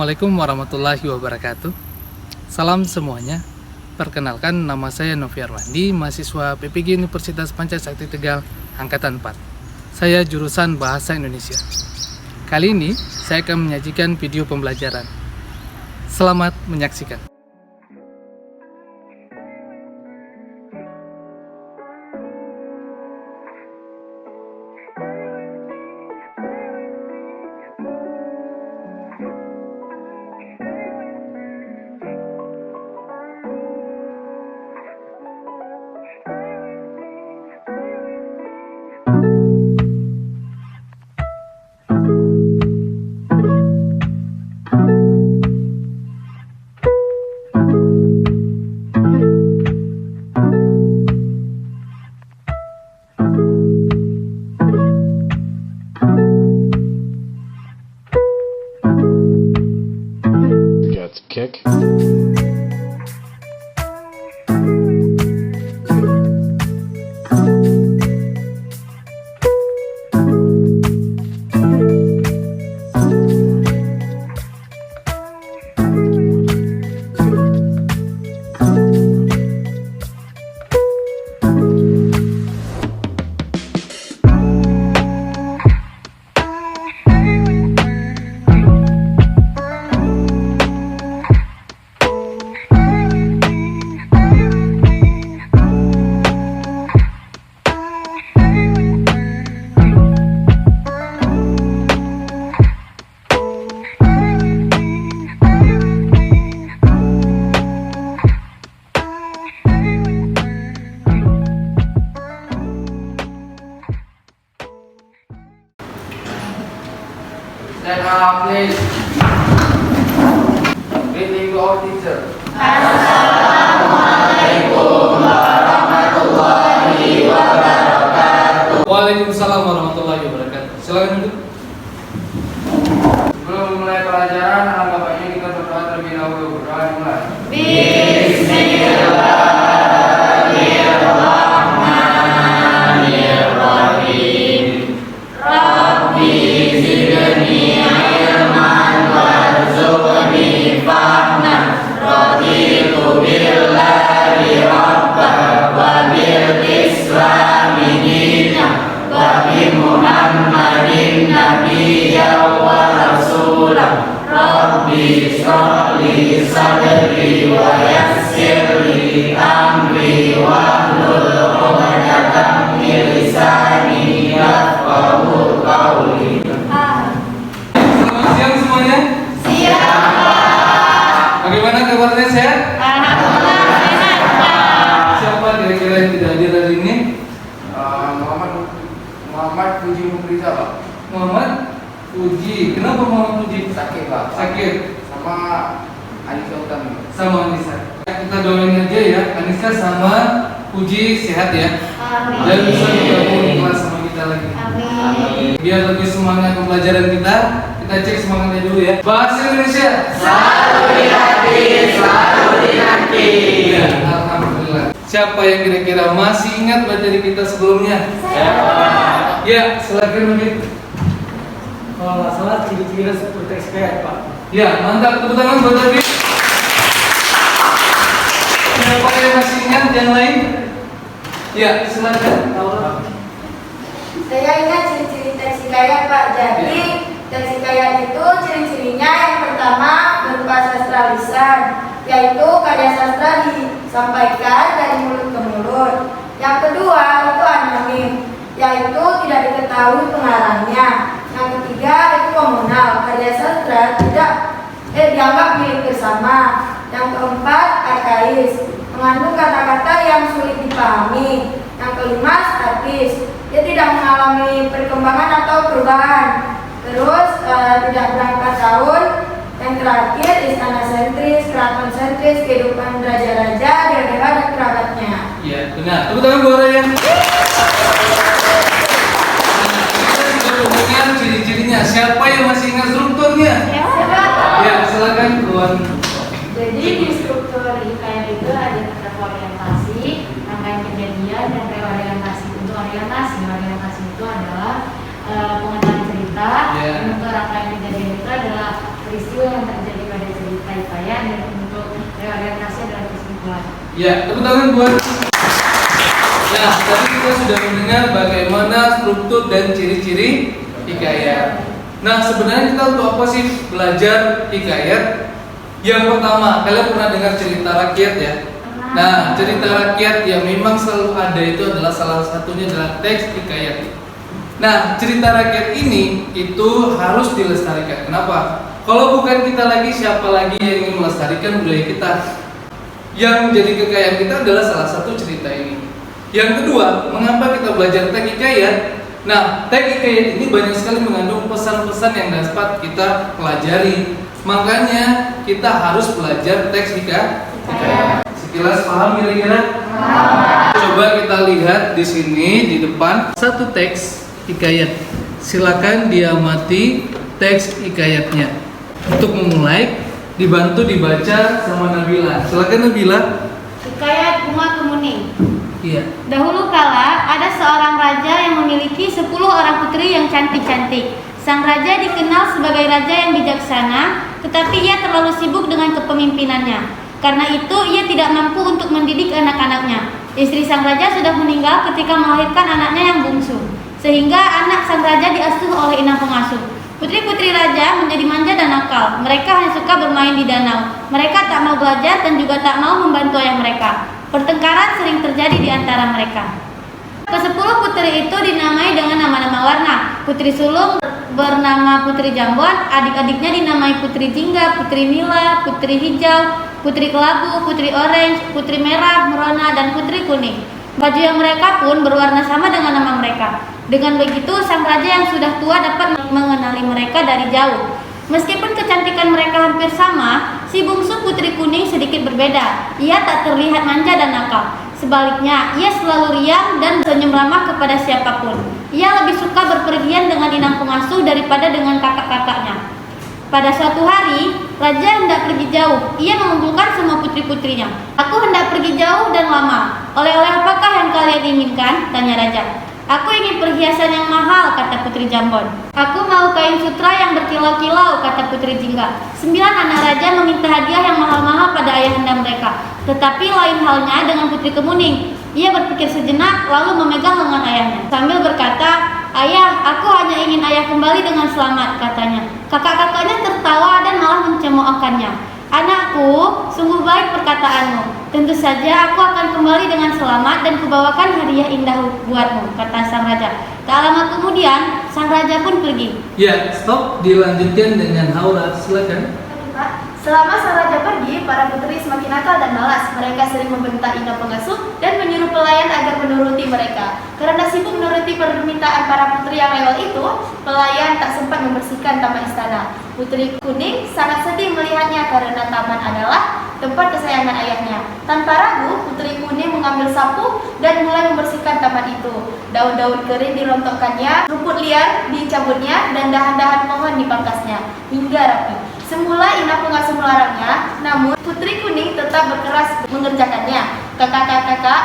Assalamualaikum warahmatullahi wabarakatuh. Salam semuanya. Perkenalkan, nama saya Novi Armandi, mahasiswa PPG Universitas Pancasakti Tegal, Angkatan 4. Saya jurusan Bahasa Indonesia. Kali ini, saya akan menyajikan video pembelajaran. Selamat menyaksikan. Kick. Stand up, please. Greeting to our teacher. Waalaikumsalam warahmatullahi wabarakatuh. Silakan duduk. Sebelum memulai pelajaran, alangkah baiknya kita berdoa terlebih dahulu. Berdoa dimulai. Selamat siang semuanya. Bagaimana kabarnya, sehat? Siapa kira-kira yang tidak hadir hari ini? Muhammad Puji Mukriza, Pak. Muhammad Puji. Kenapa Muhammad Puji? Sakit, Pak. Sakit. Sama Anissa Utami. Sama Anissa. Kita doain aja ya, Anissa sama Puji sehat ya. Dan bisa bergabung di kelas sama kita lagi. Biar lebih semangat pembelajaran kita cek semangatnya dulu ya. Bahasa Indonesia Selalu di hati, selalu dinanti. ya, alhamdulillah. Siapa yang kira-kira masih ingat materi kita sebelumnya? Ya, silakan Nabi. Kalau nggak salah ciri-cirinya seperti expert, Pak. Ya, mantap, tepuk tangan buat Nabi. Siapa yang masih ingat yang lain? Ya, silakan. Saya ingat ciri-ciri teks hikayat, Pak. Jadi teks hikayat itu ciri-cirinya yang pertama berupa sastra lisan, yaitu karya sastra disampaikan dari mulut ke mulut. Yang kedua itu anonim, yaitu tidak diketahui pengarangnya. Yang ketiga itu komunal, karya sastra tidak dianggap milik bersama. Yang keempat arkais, mengandung kata-kata yang sulit dipahami. Yang kelima statis, dia tidak mengalami perkembangan atau perubahan. Terus tidak berangkat tahun. Yang terakhir istana sentris, keraton sentris, kehidupan raja-raja, daerah dan kerabatnya. Ya, benar. Tepuk tangan buat Ryan. Kita sudah mendengar ciri-cirinya. Siapa yang masih ingat strukturnya? Ya, silakan Tuan. Jadi di struktur hikayat itu ada terdapat orientasi, rangkaian kejadian, dan reorientasi. Untuk orientasi itu adalah pengetahuan cerita. Untuk rangkaian kejadian itu adalah peristiwa yang terjadi Ya, tepuk tangan buat. Nah, tadi kita sudah mendengar bagaimana struktur dan ciri-ciri hikayat. Nah, sebenarnya kita untuk apa sih belajar hikayat? Yang pertama, kalian pernah dengar cerita rakyat ya? Nah, cerita rakyat yang memang selalu ada itu adalah salah satunya adalah teks hikayat. Nah, cerita rakyat ini itu harus dilestarikan. Kenapa? Kalau bukan kita lagi, siapa lagi yang ingin melestarikan budaya kita? Yang menjadi kekayaan kita adalah salah satu cerita ini. Yang kedua, mengapa kita belajar teks hikayat? Nah, teks hikayat ini banyak sekali mengandung pesan-pesan yang dapat kita pelajari. Makanya kita harus belajar teks hikayat. Sekilas paham kira-kira? Coba kita lihat di sini di depan satu teks hikayat. Silakan diamati teks hikayatnya. Untuk memulai, dibantu dibaca sama Nabila. Silakan Nabila. Hikayat Bunga Kemuning. Iya. Dahulu kala ada seorang raja yang memiliki 10 orang putri yang cantik-cantik. Sang raja dikenal sebagai raja yang bijaksana, tetapi ia terlalu sibuk dengan kepemimpinannya. Karena itu ia tidak mampu untuk mendidik anak-anaknya. Istri sang raja sudah meninggal ketika melahirkan anaknya yang bungsu, sehingga anak sang raja diasuh oleh inang pengasuh. Putri-putri raja menjadi manja dan nakal. Mereka hanya suka bermain di danau. Mereka tak mau belajar dan juga tak mau membantu ayah mereka. Pertengkaran sering terjadi di antara mereka. Ke-10 putri itu dinamai dengan nama-nama warna. Putri sulung bernama Putri Jambon, adik-adiknya dinamai Putri Jingga, Putri Mila, Putri Hijau, Putri Kelabu, Putri Orange, Putri Merah, Merona, dan Putri Kuning. Baju yang mereka pun berwarna sama dengan nama mereka. Dengan begitu, sang raja yang sudah tua dapat mengenali mereka dari jauh. Meskipun kecantikan mereka hampir sama, si bungsu Putri Kuning sedikit berbeda. Ia tak terlihat manja dan nakal. Sebaliknya, ia selalu riang dan senyum ramah kepada siapapun. Ia lebih suka berpergian dengan inang pengasuh daripada dengan kakak-kakaknya. Pada suatu hari, raja hendak pergi jauh. Ia mengumpulkan semua putri-putrinya. Aku hendak pergi jauh dan lama. Oleh-oleh apakah yang kalian inginkan? Tanya raja. Aku ingin perhiasan yang mahal, kata Putri Jambon. Aku mau kain sutra yang berkilau-kilau, kata Putri Jingga. 9 anak raja meminta hadiah yang mahal-mahal pada ayahanda mereka. Tetapi lain halnya dengan Putri Kemuning. Ia berpikir sejenak lalu memegang lengan ayahnya sambil berkata, "Ayah, aku hanya ingin ayah kembali dengan selamat," katanya. Kakak-kakaknya tertawa dan malah mencemoohkannya. "Anakku, sungguh baik perkataanmu. Tentu saja aku akan kembali dengan selamat dan kubawakan hadiah indah buatmu," kata sang raja. Tak lama kemudian, sang raja pun pergi. Ya, stop. Dilanjutkan dengan Haura. Silakan. Selama sang raja pergi, para putri semakin nakal dan malas. Mereka sering membentak inang pengasuh dan menyuruh pelayan agar menuruti mereka. Karena sibuk menuruti permintaan para putri yang rewel itu, pelayan tak sempat membersihkan taman istana. Putri Kuning sangat sedih melihatnya karena taman adalah tempat kesayangan ayahnya. Tanpa ragu, Putri Kuning mengambil sapu dan mulai membersihkan taman itu. Daun-daun kering dirontokkannya, rumput liar dicabutnya, dan dahan-dahan pohon dipangkasnya hingga rapi. Semula inang pengasuh melarangnya, namun Putri Kuning tetap berkeras mengerjakannya. Kakak-kakak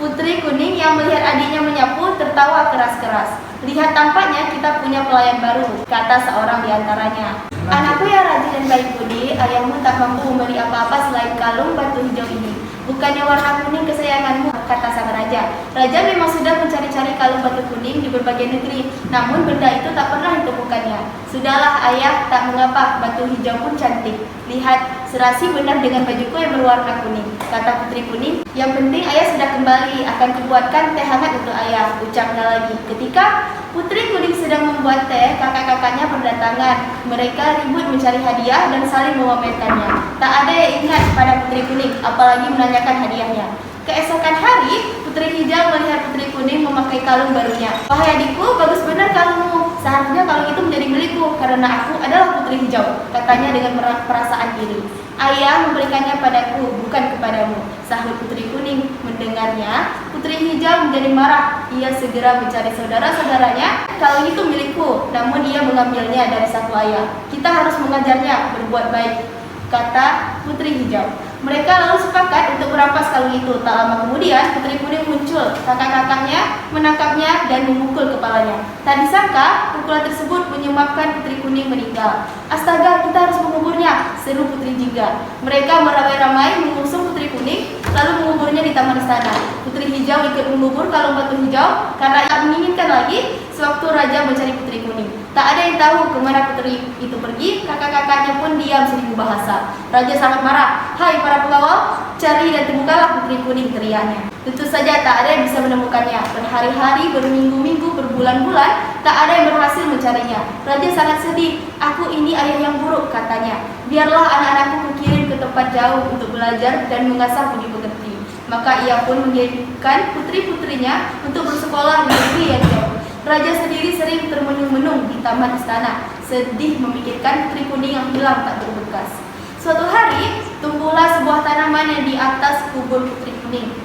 Putri Kuning yang melihat adiknya menyapu tertawa keras-keras. "Lihat, tampaknya kita punya pelayan baru," kata seorang di antaranya. "Anakku yang rajin dan baik budi, ayahmu tak mampu memberi apa-apa selain kalung batu hijau ini. Bukannya warna kuning kesayanganmu," kata sang raja. Raja memang sudah mencari-cari kalung batu kuning di berbagai negeri, namun benda itu tak pernah ditemukannya. "Sudahlah ayah, tak mengapa, batu hijau pun cantik. Lihat, serasi benar dengan bajuku yang berwarna kuning," kata Putri Kuning. "Yang penting ayah sudah kembali, akan kubuatkan teh hangat untuk ayah," ucapnya lagi. Ketika Putri Kuning sedang membuat teh, kakak-kakaknya berdatangan. Mereka ribut mencari hadiah dan saling memamerkannya. Tak ada yang ingat pada Putri Kuning, apalagi menanyakan hadiahnya. Keesokan hari, Putri Hijau melihat Putri Kuning memakai kalung barunya. "Wahai adikku, bagus benar kalungmu. Seharusnya kalung itu menjadi milikku karena aku adalah Putri Hijau," katanya dengan perasaan iri. "Ayah memberikannya padaku, bukan kepadamu," sahut Putri Kuning. Mendengarnya, Putri Hijau menjadi marah. Ia segera mencari saudara-saudaranya. "Kalung itu milikku, namun ia mengambilnya dari saku ayah. Kita harus mengajarnya berbuat baik," kata Putri Hijau. Mereka lalu sepakat untuk merampas kalung itu. Tak lama kemudian, Putri Kuning muncul. Kakak-kakaknya menangkapnya dan memukul kepalanya. Tak disangka, pukulan tersebut menyebabkan Putri Kuning meninggal. "Astaga, kita harus menguburnya," seru Putri Jingga. Mereka beramai-ramai mengusung Putri Kuning lalu menguburnya di taman istana. Putri hijau ikut mengubur kalung batu hijau karena ia menginginkan lagi sewaktu raja mencari putri kuning. Tak ada yang tahu kemana putri itu pergi, kakak-kakaknya pun diam seribu bahasa. Raja sangat marah. "Hai para pengawal, cari dan temukanlah putri kuning," teriaknya. Tentu saja tak ada yang bisa menemukannya. Berhari-hari, berminggu-minggu, berbulan-bulan, tak ada yang berhasil mencarinya. Raja sangat sedih. "Aku ini ayah yang buruk," katanya. "Biarlah anak-anakku kukirim ke tempat jauh untuk belajar dan mengasah budi pekerti." Maka ia pun mengirimkan putri-putrinya untuk bersekolah di negeri yang jauh. Raja sendiri sering termenung-menung di taman istana, sedih memikirkan putri kuning yang hilang tak berbekas. Suatu hari, tumbuhlah sebuah tanaman yang di atas kubur putri kuning.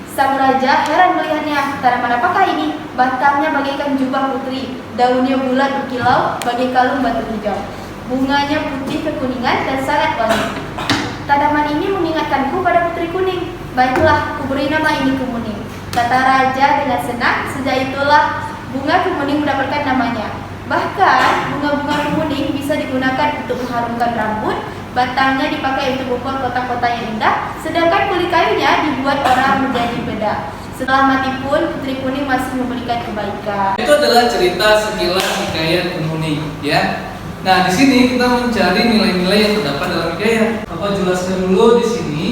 Sang raja heran melihatnya. "Tanaman apakah ini?" "Batangnya bagaikan jubah putri, daunnya bulat berkilau bagai kalung batu hijau. Bunganya putih kekuningan dan sangat wangi. Tanaman ini mengingatkanku pada putri kuning. Baiklah, kuberi nama ini Kemuning," kata raja dengan senang. Sejak itulah bunga kemuning mendapatkan namanya. Bahkan bunga-bunga kemuning bisa digunakan untuk mengharumkan rambut, batangnya dipakai untuk membuat kotak-kotak yang indah, sedangkan kulit kayunya dibuat orang menjadi bedak. Setelah mati pun putri kuning masih memberikan kebaikan. Itu adalah cerita sekilas hikayat Kemuning, ya. Nah, di sini kita mencari nilai-nilai yang terdapat dalam hikayat. Apa jelaskan dulu di sini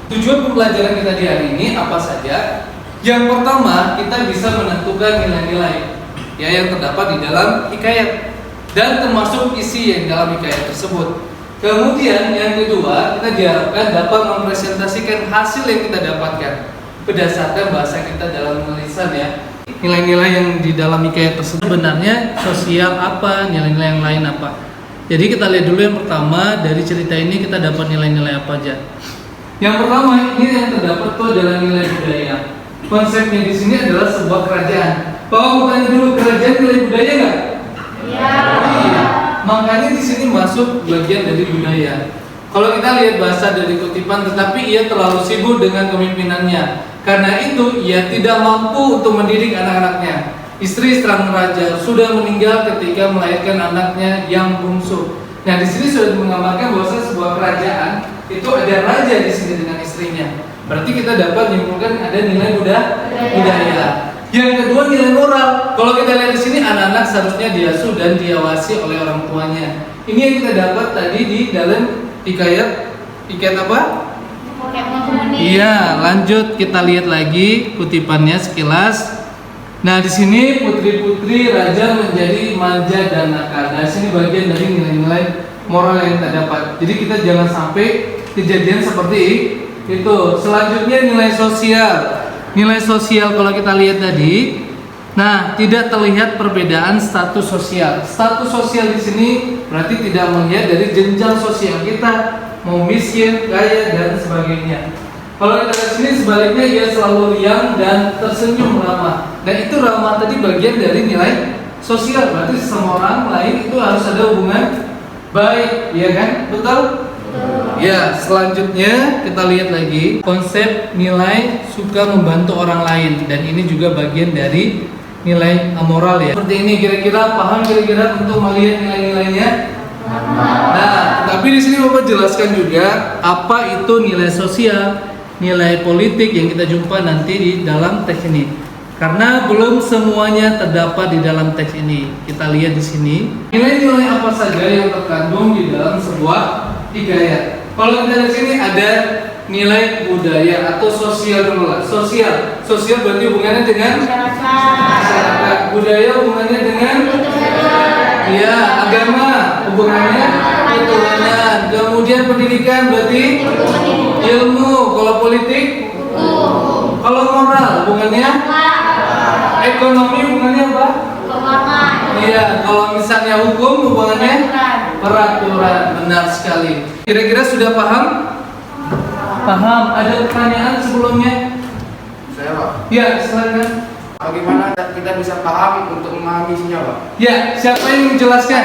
tujuan pembelajaran kita di hari ini apa saja? Yang pertama, kita bisa menentukan nilai-nilai ya yang terdapat di dalam hikayat dan termasuk isi yang dalam hikayat tersebut. Kemudian yang kedua, kita diharapkan dapat mempresentasikan hasil yang kita dapatkan berdasarkan bahasa kita dalam tulisan ya. Nilai-nilai yang di dalam hikayat tersebut sebenarnya sosial apa, nilai-nilai yang lain apa. Jadi kita lihat dulu yang pertama, dari cerita ini kita dapat nilai-nilai apa aja. Yang pertama, ini yang terdapat itu adalah nilai budaya. Konsepnya di sini adalah sebuah kerajaan. Bapak mau tanya dulu, kerajaan nilai budaya nggak? Iya. Iya. Makanya di sini masuk bagian dari budaya. Kalau kita lihat bahasa dari kutipan, tetapi ia terlalu sibuk dengan kepemimpinannya. Karena itu ia tidak mampu untuk mendidik anak-anaknya. Istri sang raja sudah meninggal ketika melahirkan anaknya yang bungsu. Nah, di sini sudah menggambarkan bahwa sebuah kerajaan itu ada raja di sini dengan istrinya. Berarti kita dapat menyimpulkan ada nilai budaya. Yang kedua, nilai moral. Kalau kita lihat di sini, anak-anak seharusnya diasuh dan diawasi oleh orang tuanya. Ini yang kita dapat tadi di dalam hikayat apa? Iya, lanjut kita lihat lagi kutipannya sekilas. Nah, di sini putri-putri raja menjadi manja dan nakal. Nah, sini bagian dari nilai-nilai moral yang kita dapat. Jadi kita jangan sampai kejadian seperti itu. Selanjutnya nilai sosial. Nilai sosial kalau kita lihat tadi, nah tidak terlihat perbedaan status sosial. Status sosial di sini berarti tidak melihat dari jenjang sosial kita, mau miskin, kaya dan sebagainya. Kalau kita lihat sini sebaliknya ia selalu riang dan tersenyum ramah. Dan itu ramah tadi bagian dari nilai sosial. Berarti sama orang lain itu harus ada hubungan baik, ya kan? Betul? Ya, selanjutnya kita lihat lagi konsep nilai suka membantu orang lain, dan ini juga bagian dari nilai amoral ya. Seperti ini kira-kira paham kira-kira untuk melihat nilai-nilainya. Nah, tapi di sini Bapak jelaskan juga apa itu nilai sosial, nilai politik yang kita jumpa nanti di dalam teks ini. Karena belum semuanya terdapat di dalam teks ini. Kita lihat di sini nilai-nilai apa saja yang terkandung di dalam sebuah hikayat. Kalau kita lihat sini ada nilai budaya atau sosial dulu lah. Sosial berarti hubungannya dengan masyarakat. Budaya hubungannya dengan ya agama, hubungannya ketuhanan. Kemudian pendidikan berarti ilmu. Kalau politik, kalau moral hubungannya ekonomi, hubungannya apa? Iya, kalau misalnya hukum hubungannya peraturan. Benar sekali. Kira-kira sudah paham? Paham. Ada pertanyaan sebelumnya? Saya Pak, Ya, silakan. bagaimana kita bisa paham untuk memahami isinya Pak? Ya, siapa yang menjelaskan?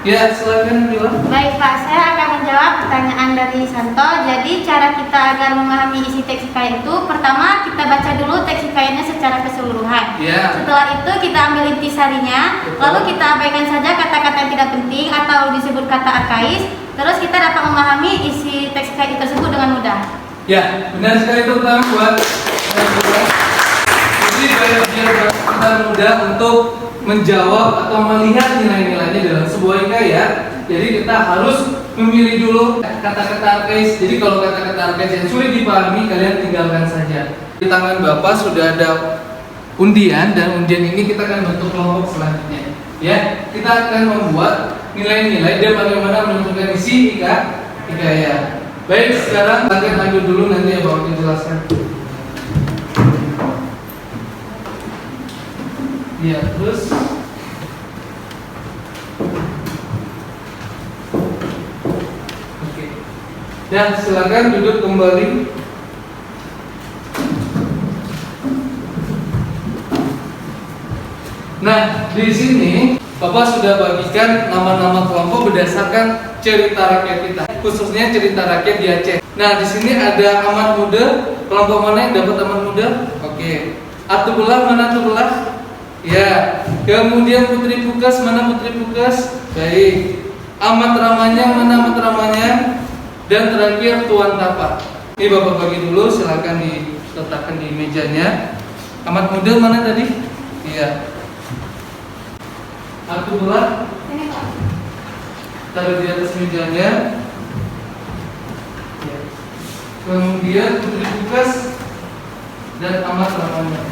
Ya, silakan bilang. Baik Pak, saya akan menjawab pertanyaan dari Santo. Jadi cara kita agar memahami isi teks hikayat itu, pertama kita baca dulu teks hikayatnya secara keseluruhan. Ya. Setelah itu kita ambil intisarinya, lalu kita abaikan saja kata-kata yang tidak penting atau disebut kata arkais. Terus kita dapat memahami isi teks hikayat tersebut dengan mudah. Ya, benar sekali tepuk tangan buat teman-teman. Jadi biar kita mudah untuk menjawab atau melihat nilai-nilainya dalam sebuah hikayat. Jadi kita harus memilih dulu kata-kata arkais. Jadi kalau kata-kata arkais yang sulit dipahami, kalian tinggalkan saja. Di tangan Bapak sudah ada undian, dan undian ini kita akan bentuk kelompok selanjutnya. Ya, kita akan membuat nilai-nilai dan bagaimana menentukan isi hikayat. Baik, sekarang kita lanjut dulu, nanti ya Bapak jelaskan. Ya, terus oke. Dan silakan duduk kembali. Nah, di sini Bapak sudah bagikan nama-nama kelompok berdasarkan cerita rakyat kita, khususnya cerita rakyat di Aceh. Nah, di sini ada amat muda. Kelompok mana yang dapat amat muda? Oke. Atubelah, mana Atubelah? Ya. Kemudian Putri Pukas, mana Putri Pukas? Baik. Amat Ramanya, mana Amat Ramanya? Dan terakhir Tuan Tapak. Ini Bapak bagi dulu, silakan diletakkan di mejanya. Amat muda mana tadi? Iya. Atubelah. Taruh di atas mejanya. Ya. Kemudian Putri Pukas dan Amat Ramanya.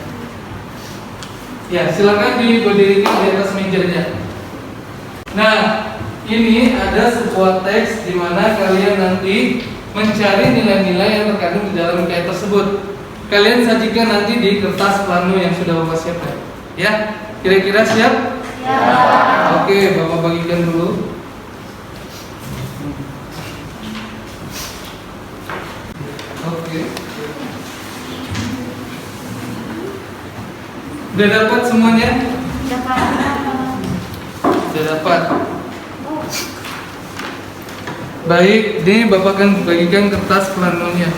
Ya, silakan diberdirikan di atas mejanya. Nah, ini ada sebuah teks di mana kalian nanti mencari nilai-nilai yang terkandung di dalam hikayat tersebut. Kalian sajikan nanti di kertas plano yang sudah Bapak siapkan. Ya, kira-kira siap? Ya. Oke, Bapak bagikan dulu. Oke. Udah dapat semuanya? Sudah dapat. Baik, ini Bapak akan bagikan kertas planonya.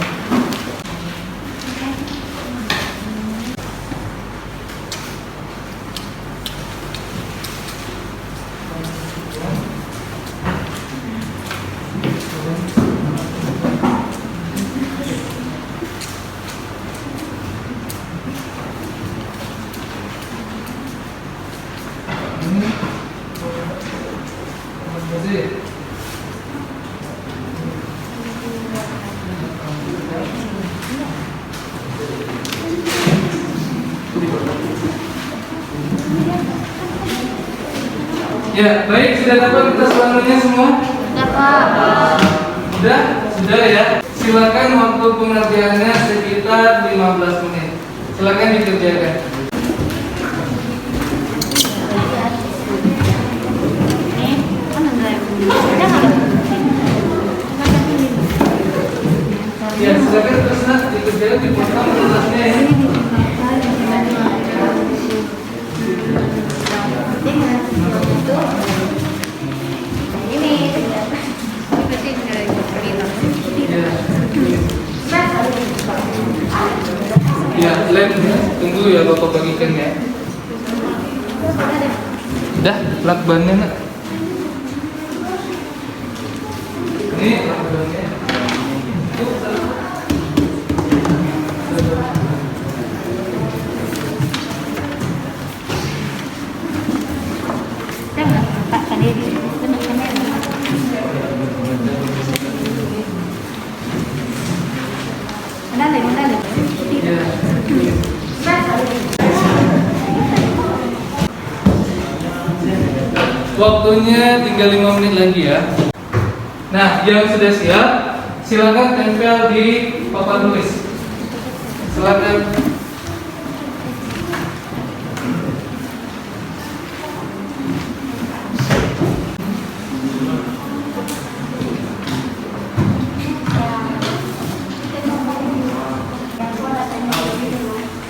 Ya, baik, sudah dapat kertas planonya semua? Dapat. Sudah ya. Silakan waktu pengerjaannya sekitar 15 menit. Silakan dikerjakan. Ya, silakan terus dikerjakan, dipotong kertasnya ya. Ya, lem tunggu ya Bapak bagikan ya. Dah, lakbannya nak. Ini lakbannya. Jangan, Pak, tadi benar-benar. Ada. Ya. Waktunya tinggal 5 menit lagi ya. Nah, yang sudah siap, silakan tempel di papan tulis. Silakan.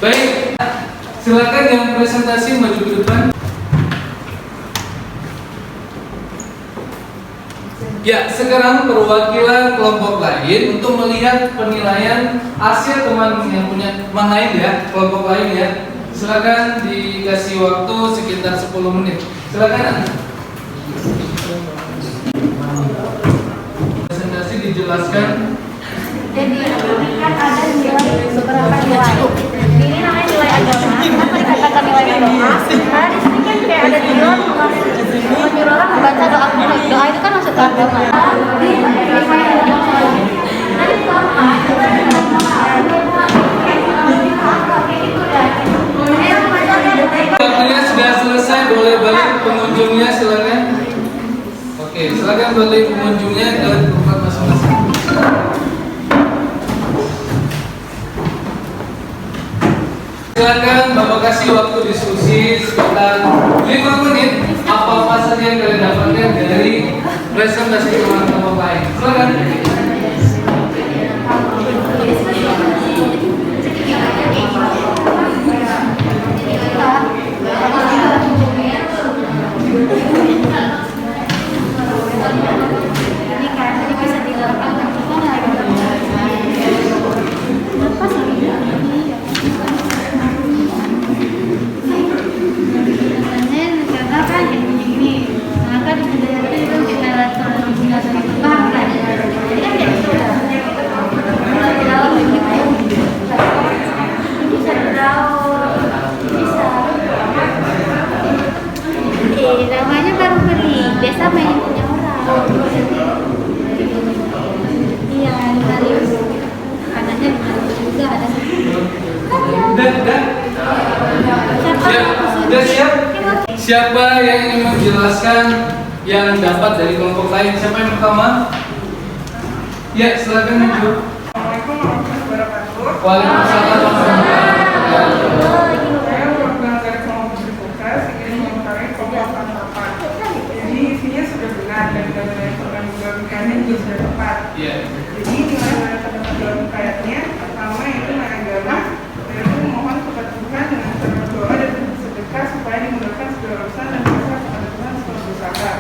Baik, silakan yang presentasi maju ke depan. Ya, sekarang perwakilan kelompok lain untuk melihat penilaian hasil teman yang punya teman lain ya, kelompok lain ya. Silakan dikasih waktu sekitar 10 menit. Silakan. Presentasi dijelaskan Jadi kan ada beberapa nilai. Ini namanya nilai agama. Kenapa dikatakan nilai agama? Karena di sini kan kayak ada menyuruh orang membaca doa kuno. Doa itu kan masuk ke agama. Waktunya sudah selesai, boleh balik pengunjungnya silakan. Oke, silakan balik pengunjungnya ke tempat masing-masing. Silakan Bapak kasih waktu diskusi sekitar 5 menit. Apa saja yang kalian dapatkan dari presentasi teman-teman lain? Silakan. Ini kan jadi bisa dilakukan karena kan ini maka di budaya itu kita latar menggunakan bahasa jadi kan kayak gitu dalam bisa namanya baru beli biasa main punya orang iya dari kanannya juga ada Udah siap? Siapa yang ingin menjelaskan yang dapat dari kelompok lain? Siapa yang pertama? Ya, silakan maju. Assalamualaikum warahmatullahi wabarakatuh. Waalaikumsalam warahmatullahi wabarakatuh. Saya merupakan dari kelompok Fokus, ingin mengutarakan kelompok apa. Jadi isinya sudah benar dan data yang program kayatnya juga sudah tepat. Iya. Jadi nilai-nilai terdapat dalam kayatnya pertama yaitu nilai agama, yaitu memohon kepada Tuhan dengan cara berdoa dan bersedekah supaya dimudahkan segala urusan dan berkah kepada Tuhan setelah berusaha.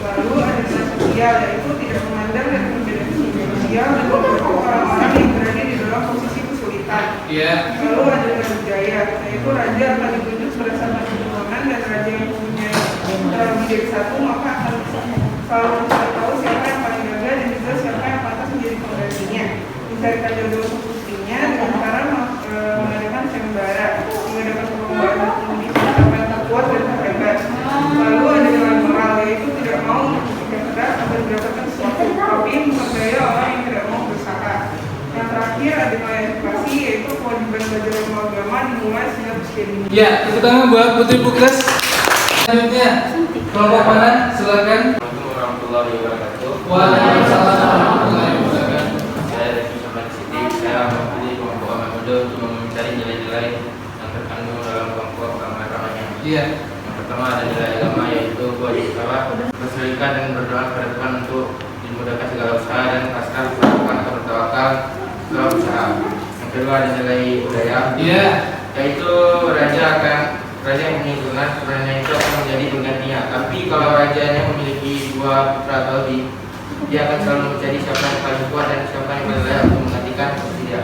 Lalu ada nilai sosial yaitu tidak memandang dan perbedaan sosial dan membantu orang-orang yang berada di dalam posisi kesulitan. Iya. Lalu ada nilai budaya, yaitu raja akan ditunjuk berdasarkan keturunan dan raja yang punya lebih dari satu maka akan selalu bisa tahu siapa yang paling gagah dan juga siapa yang pantas menjadi penggantinya. Mencarikan jodoh putrinya dengan cara mengadakan sayembara, mengadakan perlombaan mengundi siapa yang terkuat dan terhebat. Lalu ada nilai moral, yaitu tidak mau berpikir keras atau mendapatkan sesuatu, tapi memperdaya orang yang tidak mau berusaha. Yang terakhir ada nilai edukasi, yaitu kewajiban belajar ilmu agama dimulai sejak usia dini. Ya, tepuk tangan buat Putri Bukres. Selanjutnya, kelompok mana? Silakan. Assalamualaikum warahmatullahi wabarakatuh. Waalaikumsalam warahmatullahi wabarakatuh. Saya dari Susaman Siti. Saya mewakili kelompok anak muda untuk mencari nilai-nilai yang terkandung dalam kelompok amal ramanya. Iya. Yang pertama ada nilai agama yaitu kewajiban bersyukur dan berdoa kepada Tuhan untuk dimudahkan segala usaha dan pasrah melakukan atau bertawakal segala usaha. Yang kedua ada nilai budaya. Iya. Yaitu raja yang mempunyai turunan, turunannya itu akan menjadi penggantinya. Tapi kalau rajanya memiliki dua putra atau lebih, dia akan selalu mencari siapa yang paling kuat dan siapa yang paling layak untuk menggantikan posisi dia.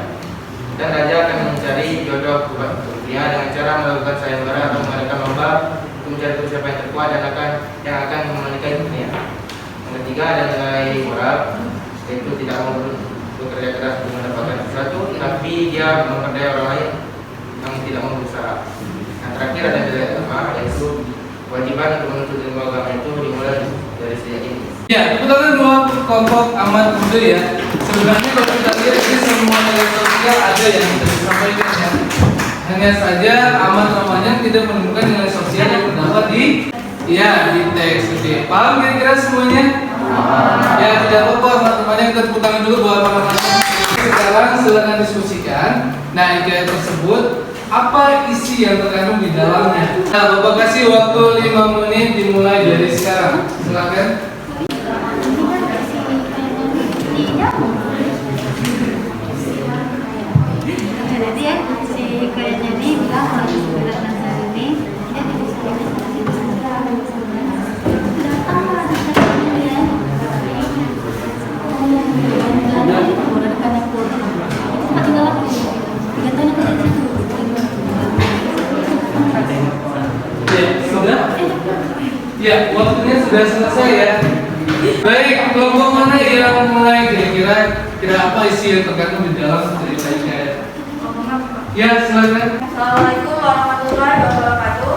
Dan raja akan mencari jodoh buat putrinya dengan cara melakukan sayembara atau mengadakan lomba untuk mencari siapa yang terkuat dan yang akan menikahi putrinya. Yang ketiga ada nilai moral, yaitu tidak mau bekerja keras untuk mendapatkan sesuatu, tapi dia memperdaya orang lain yang tidak mau berusaha. Yang terakhir ada nilai agama, yaitu kewajiban untuk menuntut ilmu agama itu dimulai dari sejak ini. Ya, tepuk tangan buat kelompok amat muda ya. Sebenarnya kalau kita lihat ini semua nilai sosial ada yang bisa disampaikan ya. Hanya saja amat namanya tidak menemukan nilai sosial yang terdapat di teks. Oke, paham kira-kira semuanya? Ya, tidak apa-apa teman-temannya, kita tepuk tangan dulu buat teman-teman. Sekarang silakan diskusikan. Nah, hikayat tersebut apa isi yang terkandung di dalamnya? Nah, Bapak kasih waktu 5 menit dimulai dari sekarang. Silakan. Jadi ya si kayaknya ini bilang kalau di sekolah dasar ini dia Ya, sudah? Ya, waktunya sudah selesai ya. Baik, kelompok mana yang mulai kira-kira apa isi yang terkandung di dalam cerita hikayat? Ya, silakan. Assalamualaikum warahmatullahi wabarakatuh.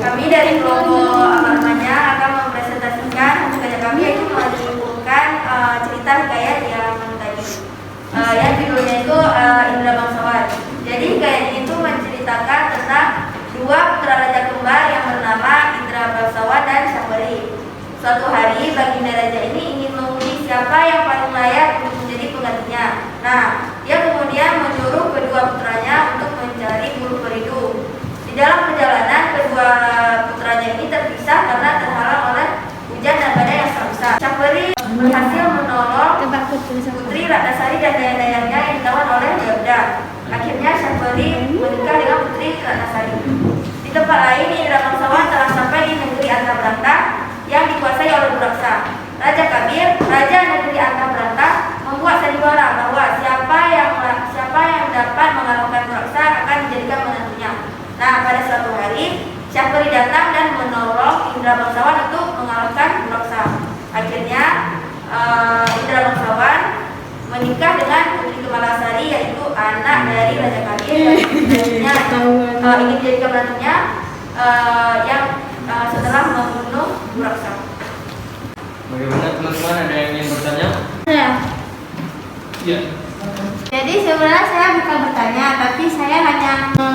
Kami dari kelompok akan mempresentasikan untuk kerja kami, yaitu menyimpulkan cerita hikayat yang tadi. Yang judulnya itu Indra Bangsawan. Jadi hikayat itu menceritakan tentang dua putra raja kembar yang bernama Indra Bangsawan dan Syahperi. Suatu hari baginda raja ini ingin menguji siapa yang paling layak untuk menjadi penggantinya. Nah, dia kemudian menyuruh kedua putranya untuk mencari bulu peridu. Di dalam perjalanan, kedua putranya ini terpisah karena terhalang oleh hujan dan badai yang sangat besar. Syahperi berhasil menolong putri Ratnasari dan dayang-dayangnya yang ditawan oleh Yabda. Akhirnya Syahperi menikah dengan putri Ratnasari. Di tempat lain, Indra Bangsawan telah sampai di negeri Antabrata yang dikuasai oleh Buraksa. Raja Kabir, raja negeri Antabrata, membuat sandiwara bahwa siapa yang dapat mengalahkan Buraksa akan dijadikan menantunya. Nah, pada suatu hari, Syahperi datang dan menolong Indra Bangsawan untuk mengalahkan Buraksa. Akhirnya, Indra Bangsawan menikah dengan Putri Kemalasari, yaitu anak dari Raja Kabir, dan ingin dijadikan menantunya yang setelah membunuh Buraksa. Bagaimana teman-teman, ada yang ingin bertanya? Ya. Jadi sebenarnya saya bukan bertanya, tapi saya hanya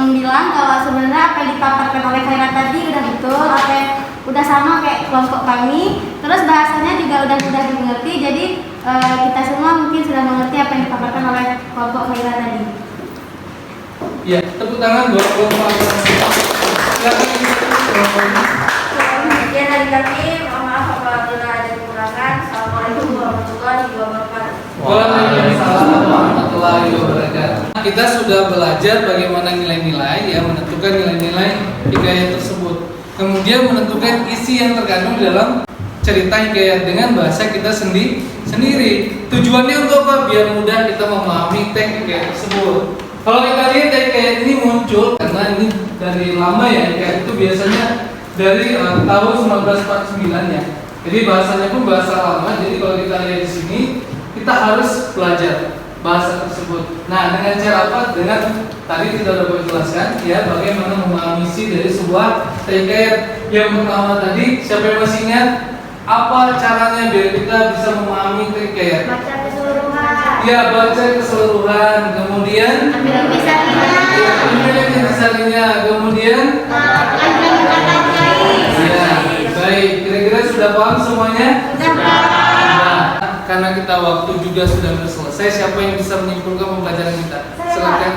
bilang kalau sebenarnya apa yang dipaparkan oleh Khairat tadi udah betul, udah sama kayak kelompok kami. Terus bahasanya juga udah mudah dimengerti. Jadi kita semua mungkin sudah mengerti apa yang dipaparkan oleh kelompok Khairat tadi. Ya, tepuk tangan buat kelompok. Sekian dari kami, mohon maaf apabila ada kekurangan. Assalamualaikum warahmatullahi wabarakatuh. Waalaikumsalam warahmatullahi wabarakatuh. Kita sudah belajar bagaimana nilai-nilai, ya, menentukan nilai-nilai hikayat tersebut. Kemudian menentukan isi yang terkandung dalam cerita hikayat dengan bahasa kita sendiri. Tujuannya untuk apa? Biar mudah kita memahami teks hikayat tersebut. Kalau kita lihat hikayat ini muncul karena ini dari lama, ya, hikayat itu biasanya dari tahun 1949, ya. Jadi bahasanya pun bahasa lama. Jadi kalau kita lihat di sini, kita harus belajar bahasa tersebut. Nah, dengan cara apa? Dengan tadi kita sudah jelaskan, ya, bagaimana memahami isi dari sebuah hikayat. Yang pertama tadi, siapa yang masih ingat? Apa caranya biar kita bisa memahami hikayat? Baca keseluruhan. Ya, baca keseluruhan. Kemudian Ambil misalnya. ambil misalnya. Kemudian ya, baik. Kira-kira sudah paham semuanya? Nah, karena kita waktu juga sudah selesai, siapa yang bisa menyimpulkan pembelajaran kita? Silakan.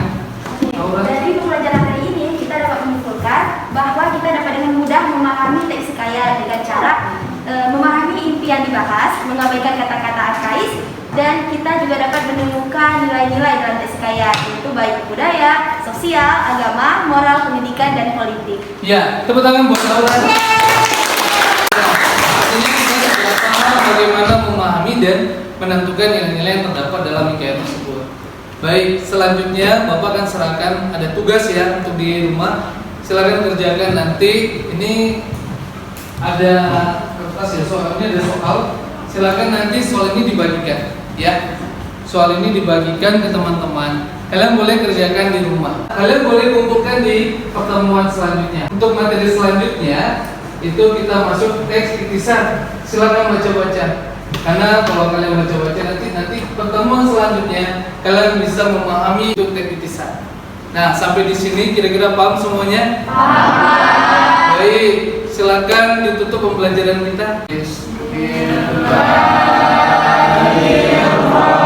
Aura. Dari pembelajaran hari ini kita dapat menyimpulkan bahwa kita dapat dengan mudah memahami teks hikayat dengan cara memahami inti yang dibahas, mengabaikan kata-kata arkais, dan kita juga dapat menemukan nilai-nilai dalam teks hikayat, yaitu baik budaya, sosial, agama, moral, pendidikan, dan politik. Ya, tepuk tangan buat Aura. Ini kita sudah paham bagaimana memahami dan menentukan nilai-nilai yang terdapat dalam hikayat tersebut. Baik, selanjutnya Bapak akan serahkan ada tugas, ya, untuk di rumah. Silakan kerjakan nanti. Ini ada kertas, ya, soalnya ada soal. Silakan nanti soal ini dibagikan, ya. Soal ini dibagikan ke teman-teman. Kalian boleh kerjakan di rumah. Kalian boleh kumpulkan di pertemuan selanjutnya. Untuk materi selanjutnya itu kita masuk teks titisan. Silakan baca-baca. Karena kalau kalian baca-baca nanti pertemuan selanjutnya kalian bisa memahami untuk teks titisan. Nah, sampai di sini kira-kira paham semuanya? Paham. Baik, silakan ditutup pembelajaran kita. Bismillahirrahmanirrahim.